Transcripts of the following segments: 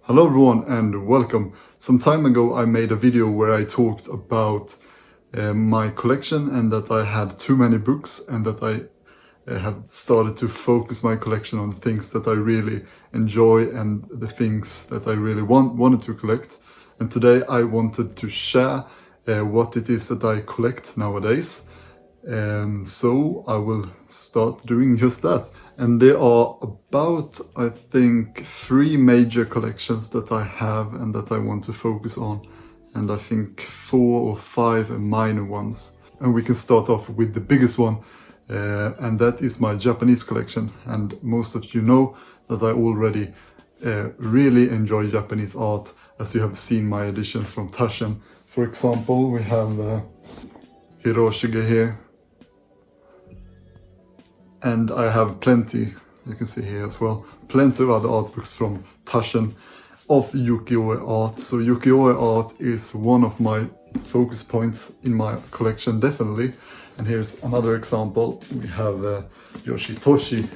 Hello everyone and welcome. Some time ago I made a video where I talked about my collection and that I had too many books and that I have started to focus my collection on the things that I really enjoy and the things that I really wanted to collect. And today I wanted to share what it is that I collect nowadays. So I will start doing just that. And there are about, I think, 3 major collections that I have and that I want to focus on. And I think 4 or 5 minor ones. And we can start off with the biggest one. And that is my Japanese collection. And most of you know that I already really enjoy Japanese art, as you have seen my editions from Taschen. For example, we have Hiroshige here. And I have plenty, you can see here as well, plenty of other art books from Taschen of ukiyo-e art. So ukiyo-e art is one of my focus points in my collection, definitely. And here's another example. We have Yoshitoshi,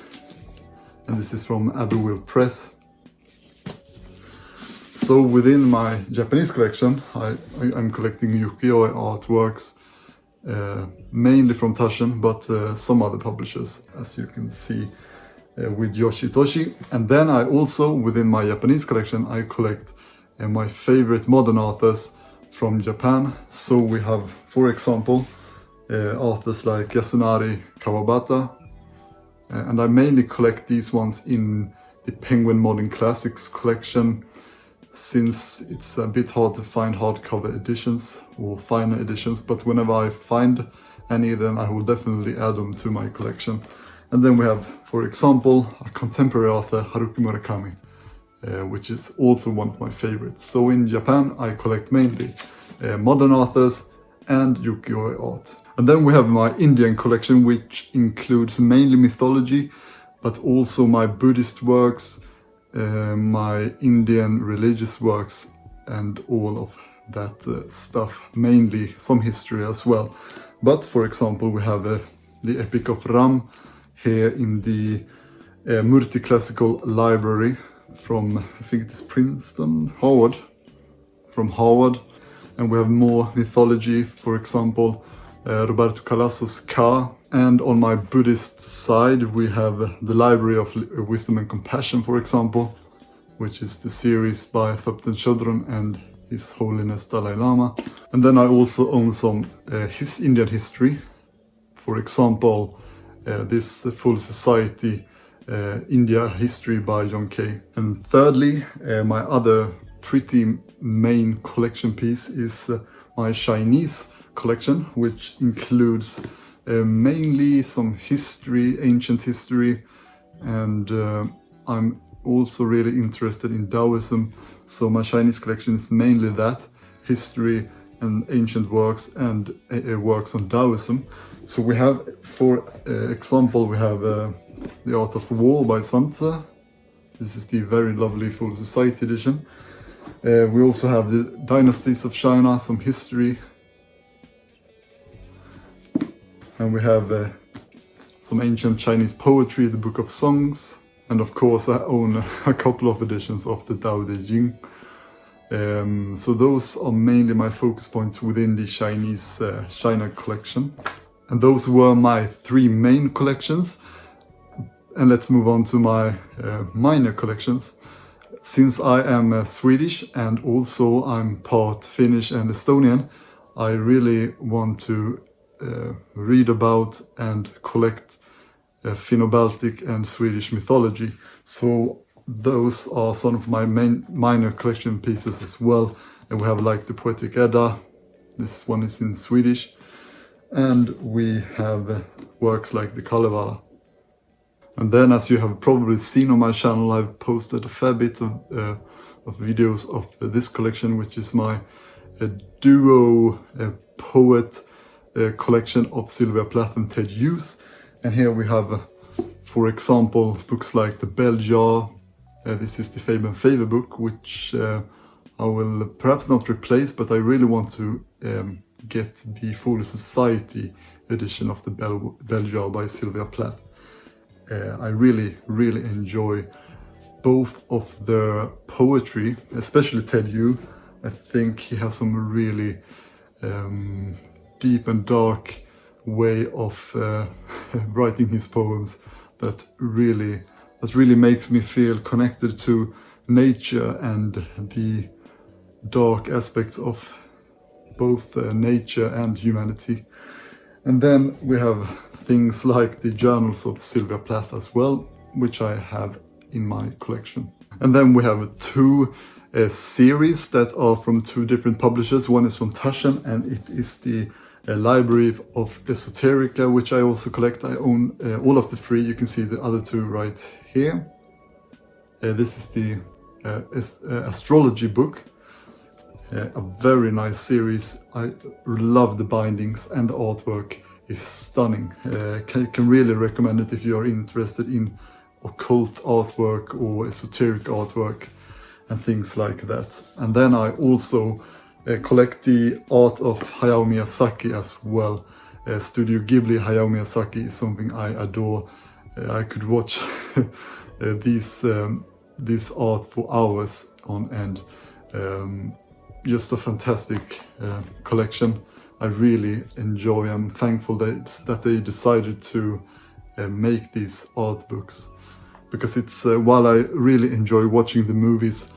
and this is from Abbeyville Press. So within my Japanese collection, I'm collecting ukiyo-e artworks, mainly from Taschen, but some other publishers, as you can see with Yoshitoshi. And then I also, within my Japanese collection, I collect my favorite modern authors from Japan. So we have, for example, authors like Yasunari Kawabata, and I mainly collect these ones in the Penguin Modern Classics collection, since it's a bit hard to find hardcover editions or finer editions, but whenever I find any, then I will definitely add them to my collection. And then we have, for example, a contemporary author, Haruki Murakami, which is also one of my favorites. So in Japan, I collect mainly modern authors and ukiyo-e art. And then we have my Indian collection, which includes mainly mythology, but also my Buddhist works, my Indian religious works, and all of that stuff, mainly some history as well. But for example, we have the Epic of Ram here in the Murti Classical Library from, I think it is Princeton, Harvard, from Harvard. And we have more mythology, for example, Roberto Calasso's Ka. And on my Buddhist side, we have the Library of Wisdom and Compassion, for example, which is the series by Thupten Chodron and His Holiness Dalai Lama. And then I also own some Indian history. For example, this Full Society India History by John Kay. And thirdly, my other pretty main collection piece is my Chinese collection, which includes mainly some history, ancient history, and I'm also really interested in Taoism. So my Chinese collection is mainly that, history and ancient works and works on Taoism. So we have, for example, we have The Art of War by Sun Tzu. This is the very lovely Full Society edition. We also have the Dynasties of China, some history. And we have some ancient Chinese poetry, the Book of Songs. And of course I own a couple of editions of the Tao Te Ching. So those are mainly my focus points within the Chinese China collection. And those were my 3 main collections. And let's move on to my minor collections. Since I am Swedish and also I'm part Finnish and Estonian, I really want to read about and collect Finno-baltic and Swedish mythology. So those are some of my main minor collection pieces as well. And we have like the Poetic Edda, this one is in Swedish. And we have works like the Kalevala. And then, as you have probably seen on my channel, I've posted a fair bit of videos of this collection, which is my duo poet collection of Sylvia Plath and Ted Hughes. And here we have, for example, books like The Bell Jar. This is the Fabe and Favor book, which I will perhaps not replace, but I really want to get the Full Society edition of The Bell Jar by Sylvia Plath. I really enjoy both of their poetry, especially Ted Hughes. I think he has some really deep and dark way of writing his poems that really makes me feel connected to nature and the dark aspects of both nature and humanity. And then we have things like the journals of Sylvia Plath as well, which I have in my collection. And then we have two series that are from two different publishers. One is from Taschen, and it is the Library of Esoterica, which I also collect. I own all of the three. You can see the other two right here. This is the astrology book. A very nice series. I love the bindings, and the artwork is stunning. Can really recommend it if you are interested in occult artwork or esoteric artwork and things like that. And then I also collect the Art of Hayao Miyazaki as well. Studio Ghibli Hayao Miyazaki is something I adore. I could watch this art for hours on end. Just a fantastic collection. I really enjoy. I'm thankful that they decided to make these art books, because it's while I really enjoy watching the movies,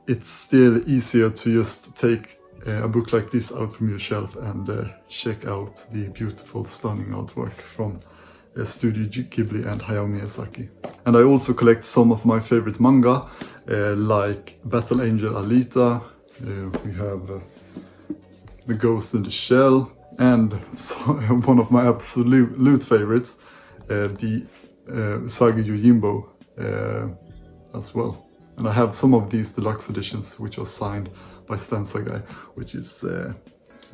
it's still easier to just take a book like this out from your shelf and check out the beautiful, stunning artwork from Studio Ghibli and Hayao Miyazaki. And I also collect some of my favorite manga, like Battle Angel Alita. We have The Ghost in the Shell, and one of my absolute favorites, the Usagi Yojimbo as well. And I have some of these deluxe editions which are signed by Stan Sagai, which is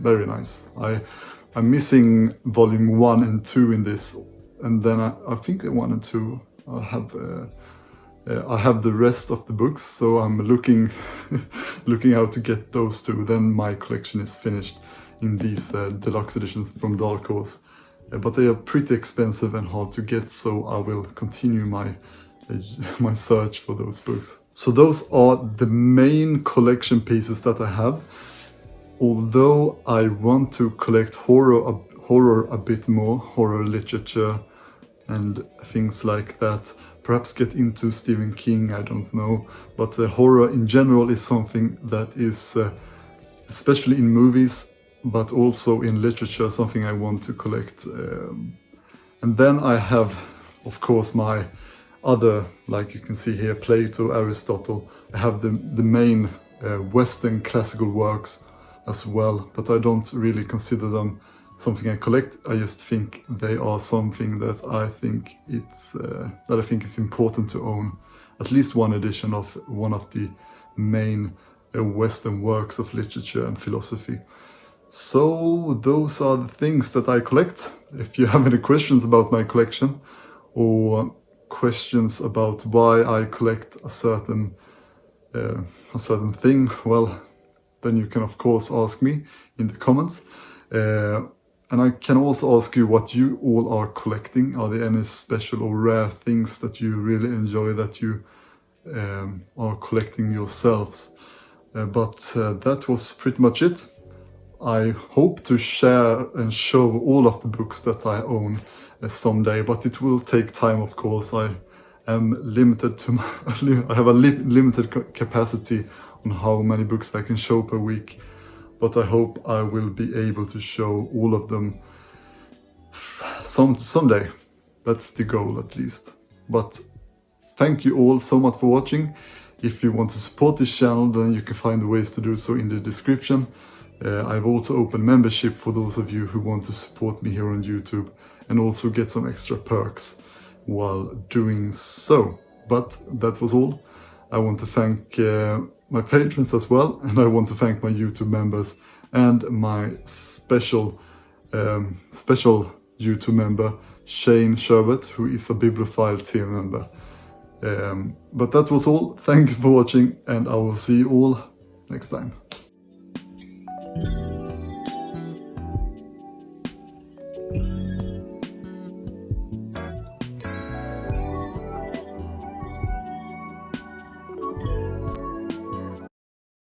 very nice. I'm missing volume 1 and 2 in this, and then I think 1 and 2 I have the rest of the books, so I'm looking out to get those two. Then my collection is finished in these deluxe editions from Dark Horse. But they are pretty expensive and hard to get, so I will continue my search for those books. So those are the main collection pieces that I have. Although I want to collect horror a bit more, horror literature and things like that. Perhaps get into Stephen King, I don't know. But horror in general is something that is, especially in movies, but also in literature, something I want to collect. And then I have, of course, my other, like you can see here, Plato, Aristotle. I have the main Western classical works as well, but I don't really consider them something I collect. I just think they are something that I think it's important to own. At least one edition of one of the main Western works of literature and philosophy. So those are the things that I collect. If you have any questions about my collection, or questions about why I collect a certain thing, well, then you can of course ask me in the comments. And I can also ask you what you all are collecting. Are there any special or rare things that you really enjoy that you are collecting yourselves? But that was pretty much it. I hope to share and show all of the books that I own someday, but it will take time, of course. I am limited to I have a limited capacity on how many books I can show per week, but I hope I will be able to show all of them someday. That's the goal, at least. But thank you all so much for watching. If you want to support this channel, then you can find the ways to do so in the description. I've also opened membership for those of you who want to support me here on YouTube and also get some extra perks while doing so. But that was all. I want to thank my patrons as well, and I want to thank my YouTube members and my special YouTube member, Shane Sherbert, who is a Bibliophile tier member. But that was all. Thank you for watching, and I will see you all next time.